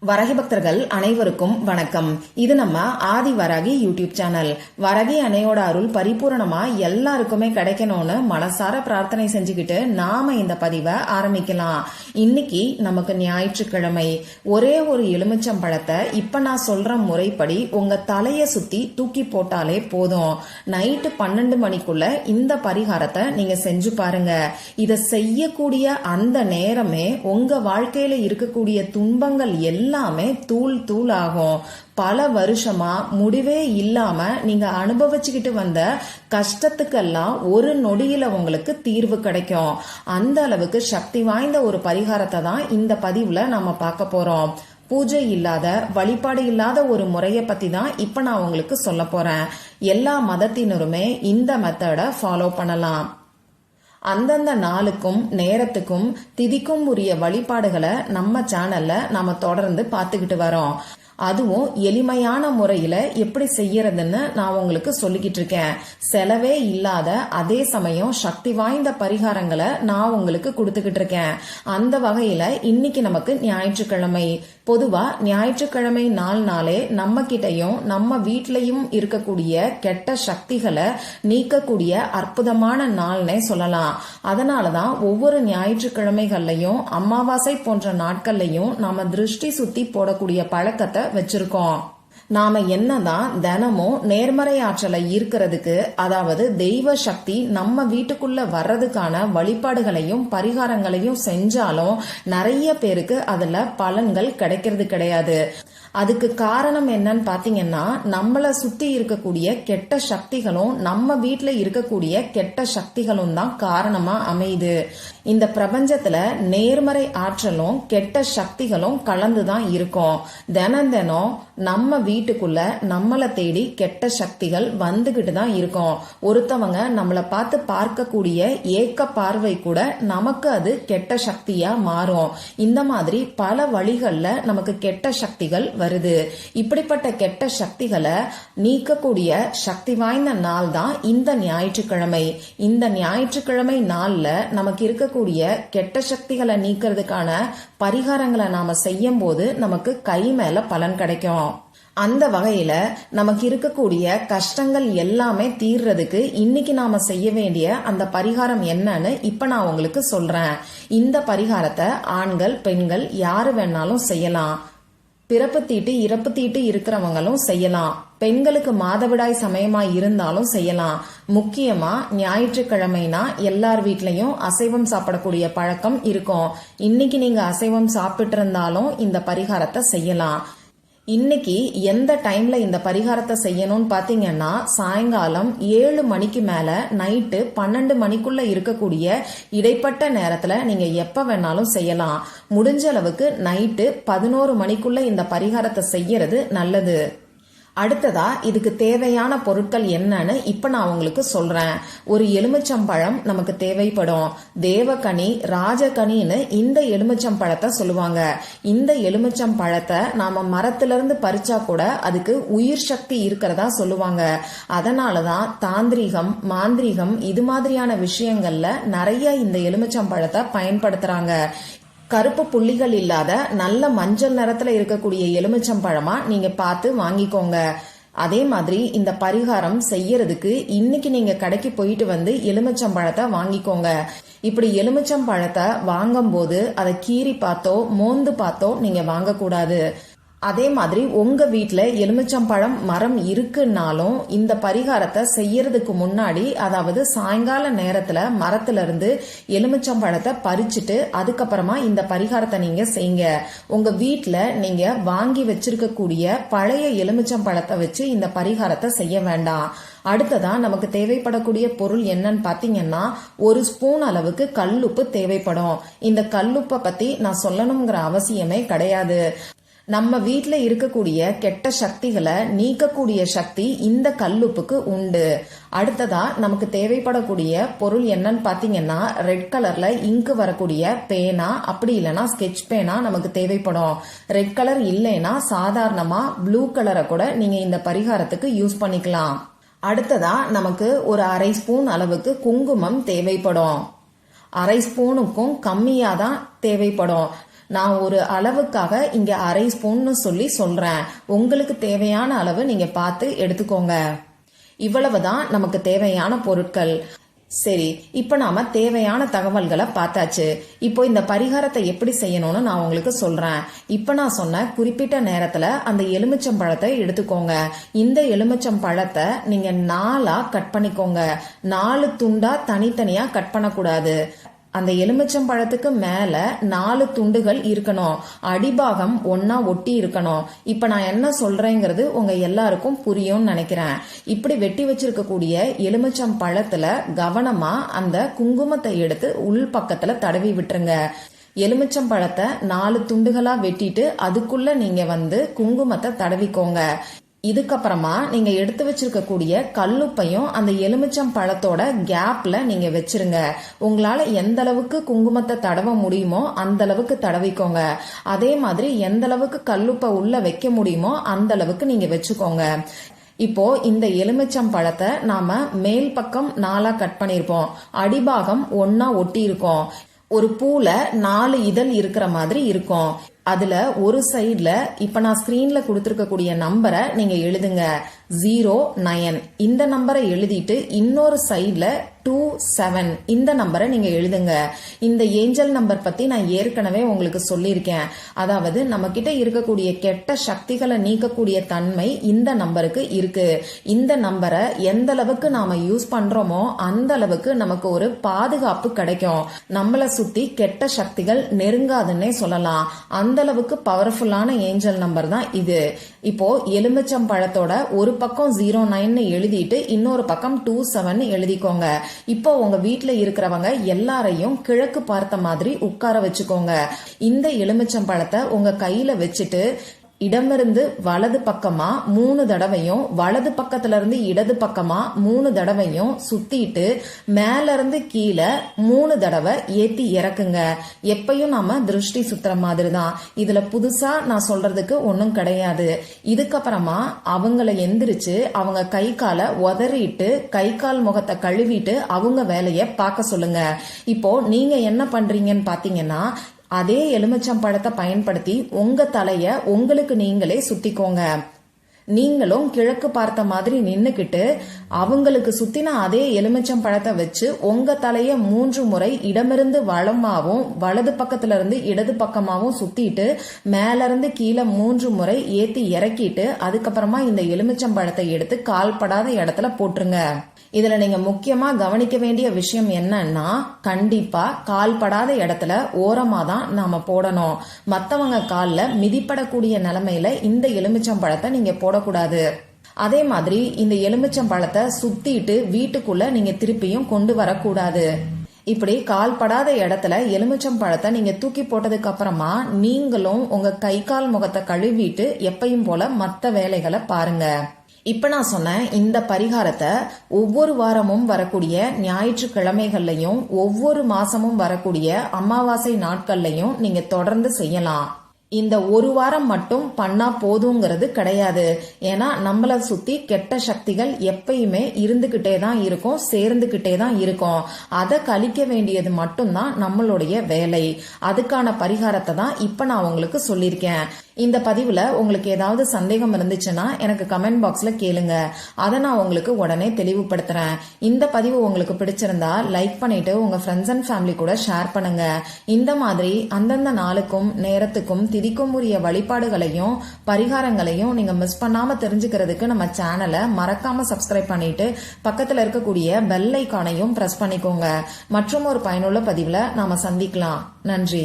வரகி பக்தர்கள் அனைவருக்கும் வணக்கம். இது நம்ம ஆதி வராகி யூடியூப் சேனல். வரகி அன்னையோட அருள் பரிபூரணமா எல்லாருக்குமே கிடைக்கணும்னு மனசார பிரார்த்தனை செஞ்சுக்கிட்டு நாம இந்த பதிவை ஆரம்பிக்கலாம். இன்னைக்கு நமக்கு ஞாயிற்றுக்கிழமை. ஒரே ஒரு எலுமிச்சம் பழத்தை இப்ப நான் சொல்ற முறைப்படி உங்க தலைய சுத்தி தூக்கி போட்டாலே போதும். நைட்டு 12 மணிக்குள்ள இந்த பரிகாரத்தை நீங்க செஞ்சு பாருங்க. இத செய்யக்கூடிய அந்த நேரமே உங்க வாழ்க்கையில இருக்கக்கூடிய துன்பங்கள் எல்லாமே தூள் தூள் ஆகும். பல வருஷமா முடிவே இல்லாம நீங்க அனுபவிச்சுக்கிட்டு வந்த கஷ்டத்துக்கெல்லாம் ஒரு நொடியில உங்களுக்கு தீர்வு கிடைக்கும். அந்த அளவுக்கு சக்தி வாய்ந்த ஒரு பரிகாரத்தை தான் இந்த பதிவுல நாம பார்க்க போறோம். பூஜை இல்லாத, வழிபாடு இல்லாத ஒரு முறைய பத்தி தான் இப்ப நான் உங்களுக்கு சொல்ல போறேன். எல்லா மதத்தினருமே இந்த மெத்தடை ஃபாலோ பண்ணலாம். அந்தந்த நாளுக்கும் நேரத்துக்கும் திதிக்கும் உரிய வழிபாடுகளை நம்ம சேனல்ல நாம தொடர்ந்து பார்த்துக்கிட்டு வரோம். அதுவும் எளிமையான முறையில எப்படி செய்யறதுன்னு நான் உங்களுக்கு சொல்லிக்கிட்டு இருக்கேன். செலவே இல்லாத அதே சமயம் சக்தி வாய்ந்த பரிகாரங்களை நான் உங்களுக்கு கொடுத்துக்கிட்டு இருக்கேன். அந்த வகையில இன்னைக்கு நமக்கு ஞாயிற்றுக்கிழமை. பொதுவா ஞாயிற்றுக்கிழமை நாளே நம்ம கிட்டையும் நம்ம வீட்லயும் இருக்கக்கூடிய கெட்ட சக்திகளை நீக்கக்கூடிய அற்புதமான நாள்னே சொல்லலாம். அதனாலதான் ஒவ்வொரு ஞாயிற்றுக்கிழமைகள்லயும் அமாவாசை போன்ற நாட்கள்லயும் நாம திருஷ்டி சுத்தி போடக்கூடிய பழக்கத்தை வச்சிருக்கோம். நாம என்னதான் தினமும் நேர்மறை ஆற்றலை ஈர்க்கிறதுக்கு, அதாவது தெய்வ சக்தி நம்ம வீட்டுக்குள்ள வர்றதுக்கான வழிபாடுகளையும் பரிகாரங்களையும் செஞ்சாலும் நிறைய பேருக்கு அதுல பலன்கள் கிடைக்கிறது கிடையாது. அதுக்கு காரணம் என்னன்னு பாத்தீங்கன்னா, நம்மள சுத்தி இருக்கக்கூடிய கெட்ட சக்திகளும் நம்ம வீட்டுல இருக்கக்கூடிய கெட்ட சக்திகளும் தான் காரணமா அமையுது. இந்த பிரபஞ்சத்துல நேர்மறை ஆற்றலும் கெட்ட சக்திகளும் கலந்துதான் இருக்கும். தினம் நம்ம வீட்டுக்குள்ள நம்மளை தேடி கெட்ட சக்திகள் வந்துகிட்டு தான் இருக்கும். ஒருத்தவங்க நம்மளை பார்த்து பார்க்கக்கூடிய ஏக்க பார்வை கூட நமக்கு அது கெட்ட சக்தியா மாறும். இந்த மாதிரி பல வழிகள்ல நமக்கு கெட்ட சக்திகள் வருது. இப்படிப்பட்ட கெட்ட சக்திகளை நீக்கக்கூடிய சக்தி வாய்ந்த நாள் தான் இந்த ஞாயிற்றுக்கிழமை. இந்த ஞாயிற்றுக்கிழமை நாள்ல நமக்கு இருக்கக்கூடிய கெட்ட சக்திகளை நீக்கிறதுக்கான பரிகாரங்களை நாம செய்யும் போது நமக்கு கை மேல பலன் கிடைக்கும். அந்த வகையில நமக்கு இருக்கக்கூடிய கஷ்டங்கள் எல்லாமே தீர்றதுக்கு இன்னைக்கு நாம செய்ய வேண்டிய அந்த பரிகாரம் என்னன்னு இப்ப நான் உங்களுக்கு சொல்றேன். இந்த பரிகாரத்தை ஆண்கள் பெண்கள் யாரு வேணாலும் செய்யலாம். பிறப்பு தீட்டு இறப்பு தீட்டு இருக்கிறவங்களும் செய்யலாம். பெண்களுக்கு மாதவிடாய் சமயமா இருந்தாலும் செய்யலாம். முக்கியமா ஞாயிற்றுக்கிழமைனா எல்லார் வீட்லயும் அசைவம் சாப்பிடக்கூடிய பழக்கம் இருக்கும். இன்னைக்கு நீங்க அசைவம் சாப்பிட்டு இருந்தாலும் இந்த பரிகாரத்தை செய்யலாம். இன்னைக்கு எந்த டைம்ல இந்த பரிகாரத்தை செய்யணும்னு பாத்தீங்கன்னா, சாயங்காலம் 7 மணிக்கு மேல நைட்டு 12 மணிக்குள்ள இருக்கக்கூடிய இடைப்பட்ட நேரத்துல நீங்க எப்ப வேணாலும் செய்யலாம். முடிஞ்ச அளவுக்கு நைட்டு 11 மணிக்குள்ள இந்த பரிகாரத்தை செய்யறது நல்லது. அடுத்ததா இதுக்கு தேவையான பொருட்கள் என்னன்னு இப்ப நான் உங்களுக்கு சொல்றேன். ஒரு எலுமிச்சம்பழம் நமக்கு தேவைப்படும். தேவகனி, ராஜகனின்னு இந்த எலுமிச்சம்பழத்தை சொல்லுவாங்க. இந்த எலுமிச்சம்பழத்தை நாம மரத்திலிருந்து பறிச்சா கூட அதுக்கு உயிர் சக்தி இருக்கிறதா சொல்லுவாங்க. அதனாலதான் தாந்திரிகம், மாந்திரிகம் இது மாதிரியான விஷயங்கள்ல நிறைய இந்த எலுமிச்சம்பழத்தை பயன்படுத்துறாங்க. கருப்பு புள்ளிகள் இல்லாத நல்ல மஞ்சள் நிறத்துல இருக்கக்கூடிய எலுமிச்சம்பழமா நீங்க பார்த்து வாங்கிக்கோங்க. அதே மாதிரி இந்த பரிகாரம் செய்யறதுக்கு இன்னைக்கு நீங்க கடைக்கு போயிட்டு வந்து எலுமிச்சம்பழத்தை வாங்கிக்கோங்க. இப்படி எலுமிச்சம்பழத்தை வாங்கும் போது அதை கீறி பார்த்தோ மோந்து பார்த்தோ நீங்க வாங்கக்கூடாது. அதே மாதிரி உங்க வீட்டுல எலுமிச்சம்பழம் மரம் இருக்குன்னாலும் இந்த பரிகாரத்தை செய்யறதுக்கு முன்னாடி, அதாவது சாயங்கால நேரத்துல மரத்துல இருந்து எலுமிச்சம்பழத்தை பறிச்சுட்டு அதுக்கப்புறமா இந்த பரிகாரத்தை நீங்க செய்யுங்க. உங்க வீட்டுல நீங்க வாங்கி வச்சிருக்கக்கூடிய பழைய எலுமிச்சம்பழத்தை வச்சு இந்த பரிகாரத்தை செய்ய வேண்டாம். அடுத்ததா நமக்கு தேவைப்படக்கூடிய பொருள் என்னன்னு பாத்தீங்கன்னா, 1 ஸ்பூன் அளவுக்கு கல்லுப்பு தேவைப்படும். இந்த கல்லுப்பை பத்தி நான் சொல்லணுங்கிற அவசியமே கிடையாது. நம்ம வீட்டுல இருக்கக்கூடிய கெட்ட சக்திகளை நீக்கக்கூடிய சக்தி இந்த கல்லுப்புக்கு உண்டு. அடுத்ததா நமக்கு தேவைப்படக்கூடிய பொருள் என்னன்னு பாத்தீங்கன்னா, ரெட் கலர்ல இங்கு வரக்கூடிய பேனா, அப்படி இல்லைன்னா ஸ்கெட்ச் பேனா நமக்கு தேவைப்படும். ரெட் கலர் இல்லைன்னா சாதாரணமா ப்ளூ கலரை கூட நீங்க இந்த பரிகாரத்துக்கு யூஸ் பண்ணிக்கலாம். அடுத்ததா நமக்கு ஒரு 1/2 ஸ்பூன் அளவுக்கு குங்குமம் தேவைப்படும். 1/2 ஸ்பூனுக்கும் கம்மியா தான் தேவைப்படும். நான் ஒரு அளவுக்காக இங்க அரை ஸ்பூன்னு சொல்லி சொல்றேன். உங்களுக்கு தேவையான அளவு நீங்க பார்த்து எடுத்துக்கோங்க. இவ்வளவுதான் நமக்கு தேவையான பொருட்கள். சரி, இப்ப நாம தேவையான தகவல்களை பார்த்தாச்சு. இப்போ இந்த பரிகாரத்தை எப்படி செய்யணும்னு நான் உங்களுக்கு சொல்றேன். இப்ப நான் சொன்ன குறிப்பிட்ட நேரத்துல அந்த எலுமிச்சம் பழத்தை எடுத்துக்கோங்க. இந்த எலுமிச்சம் பழத்தை நீங்க 4ஆ கட் பண்ணிக்கோங்க. 4 துண்டா தனித்தனியா கட் பண்ணக்கூடாது. அந்த எலுமிச்சம் பழத்துக்கு மேல 4 துண்டுகள் இருக்கணும். அடிபாகம் ஒன்னா ஒட்டி இருக்கணும். இப்ப நான் என்ன சொல்றேங்கிறது உங்க எல்லாருக்கும் புரியும்னு நினைக்கிறேன். இப்படி வெட்டி வச்சிருக்கக்கூடிய எலுமிச்சம் பழத்துல கவனமா அந்த குங்குமத்தை எடுத்து உள் பக்கத்துல தடவி விட்டுருங்க. எலுமிச்சம் பழத்தை 4 துண்டுகளா வெட்டிட்டு அதுக்குள்ள நீங்க குங்குமத்தை தடவிக்கோங்க. இதுக்கப்புறமா நீங்க எடுத்து வச்சிருக்கக்கூடிய கல்லுப்பையும் அந்த எலுமிச்சம் பழத்தோட கேப்ல நீங்க வச்சிருங்க. உங்களால எந்த அளவுக்கு குங்குமத்தை தடவ முடியுமோ அந்த அளவுக்கு தடவிக்கோங்க. அதே மாதிரி எந்த அளவுக்கு கல்லுப்பை உள்ள வைக்க முடியுமோ அந்த அளவுக்கு நீங்க வச்சுக்கோங்க. இப்போ இந்த எலுமிச்சம் பழத்தை நாம மேல் பக்கம் 4ஆ கட் பண்ணிருப்போம். அடிபாகம் ஒன்னா ஒட்டி இருக்கோம். ஒரு பூல 4 இதழ் இருக்கிற மாதிரி இருக்கும். அதுல ஒரு சைட்ல இப்ப நான் ஸ்கிரீன்ல கொடுத்திருக்கக்கூடிய நம்பரை நீங்க எழுதுங்க. 09 இந்த நம்பரை எழுதிட்டு இன்னொரு சைட்ல 27 இந்த நம்பரை நீங்க எழுதுங்க. இந்த ஏஞ்சல் நம்பர் பத்தி நான் ஏற்கனவே உங்களுக்கு சொல்லியிருக்கேன். அதாவது நம்ம கிட்ட இருக்கக்கூடிய கெட்ட சக்திகளை நீக்கக்கூடிய தன்மை இந்த நம்பருக்கு இருக்கு. இந்த நம்பரை எந்த அளவுக்கு நாம யூஸ் பண்றோமோ அந்த அளவுக்கு நமக்கு ஒரு பாதுகாப்பு கிடைக்கும். நம்மள சுத்தி கெட்ட சக்திகள் நெருங்காதுன்னே சொல்லலாம். அந்த அளவுக்கு பவர்ஃபுல்லான ஏஞ்சல் நம்பர் தான் இது. இப்போ எலுமிச்சம் பழத்தோட ஒரு பக்கம் 09 எழுதிட்டு இன்னொரு பக்கம் 27 எழுதிக்கோங்க. இப்போ உங்க வீட்டுல இருக்கிறவங்க எல்லாரையும் கிழக்கு பார்த்த மாதிரி உட்கார வச்சுக்கோங்க. இந்த எலுமிச்சம் பழத்தை உங்க கையில வச்சுட்டு இடமிருந்து வலது பக்கமா 3 தடவையும் வலது பக்கத்துல இருந்து இடது பக்கமா 3 தடவையும் சுத்திட்டு மேல இருந்து கீழே 3 தடவை ஏத்தி இறக்குங்க. எப்பயும் நாம திருஷ்டி சுத்துற மாதிரி தான். இதுல புதுசா நான் சொல்றதுக்கு ஒன்னும் கிடையாது. இதுக்கப்புறமா அவங்கள எந்திரிச்சு அவங்க கை காலை உதறிட்டு கை கால் முகத்தை கழுவிட்டு அவங்க வேலைய பார்க்க சொல்லுங்க. இப்போ நீங்க என்ன பண்றீங்கன்னு பாத்தீங்கன்னா அதே எலுமிச்சம் பழத்தை பயன்படுத்தி உங்க தலைய உங்களுக்கு நீங்களே சுத்திக்கோங்க. நீங்களும் கிழக்கு பார்த்த மாதிரி நின்னுக்கிட்டு அவங்களுக்கு சுத்தின அதே எலுமிச்சம் பழத்தை வச்சு உங்க தலைய 3 முறை இடமிருந்து வலமாவும் வலது பக்கத்துல இருந்து இடது பக்கமாவும் சுத்திட்டு மேல இருந்து கீழே 3 முறை ஏத்தி இறக்கிட்டு அதுக்கப்புறமா இந்த எலுமிச்சம் பழத்தை எடுத்து கால்படாத இடத்துல போட்டுருங்க. இதுல நீங்க முக்கியமா கவனிக்க வேண்டிய விஷயம் என்னன்னா கண்டிப்பா கால்படாத இடத்துல ஓரமா தான் நாம போடணும். மத்தவங்க கால்ல மிதிப்படக்கூடிய நிலைமையில இந்த எலுமிச்சம் பழத்தை நீங்க போடக்கூடாது. அதே மாதிரி இந்த எலுமிச்சம் பழத்தை சுத்திட்டு வீட்டுக்குள்ள நீங்க திருப்பியும் கொண்டு வரக்கூடாது. இப்படி கால்படாத இடத்துல எலுமிச்சம் பழத்தை நீங்க தூக்கி போட்டதுக்கு அப்புறமா நீங்களும் உங்க கை கால் முகத்தை கழுவிட்டு எப்பயும் போல மத்த வேலைகளை பாருங்க. இப்ப நான் சொன்ன இந்த பரிகாரத்தை ஒவ்வொரு வாரமும் வரக்கூடிய ஞாயிற்றுக்கிழமைகள்லயும் ஒவ்வொரு மாசமும் வரக்கூடிய அமாவாசை நாட்கள்லயும் நீங்க தொடர்ந்து செய்யலாம். இந்த ஒரு வாரம் மட்டும் பண்ணா போதுங்கிறது கிடையாது. ஏன்னா நம்மள சுத்தி கெட்ட சக்திகள் எப்பயுமே இருந்துகிட்டே தான் இருக்கும், சேர்ந்துகிட்டே தான் இருக்கும். அதை கழிக்க வேண்டியது மட்டும்தான் நம்மளுடைய வேலை. அதுக்கான பரிகாரத்தை தான் இப்ப நான் உங்களுக்கு சொல்லியிருக்கேன். இந்த பதிவுல உங்களுக்கு ஏதாவது சந்தேகம் இருந்துச்சுன்னா எனக்கு கமெண்ட் பாக்ஸ்ல கேளுங்க. அதை நான் உங்களுக்கு உடனே தெளிவுபடுத்துறேன். இந்த பதிவு உங்களுக்கு பிடிச்சிருந்தா லைக் பண்ணிட்டு உங்க ஃப்ரெண்ட்ஸ் அண்ட் ஃபேமிலி கூட ஷேர் பண்ணுங்க. இந்த மாதிரி அந்தந்த நாளுக்கும் நேரத்துக்கும் திதிக்கும் உரிய வழிபாடுகளையும் பரிகாரங்களையும் நீங்க மிஸ் பண்ணாம தெரிஞ்சுக்கிறதுக்கு நம்ம சேனலை மறக்காம சப்ஸ்கிரைப் பண்ணிட்டு பக்கத்துல இருக்கக்கூடிய பெல் ஐகானையும் பிரஸ் பண்ணிக்கோங்க. மற்றும் ஒரு பயனுள்ள பதிவுல நாம சந்திக்கலாம். நன்றி.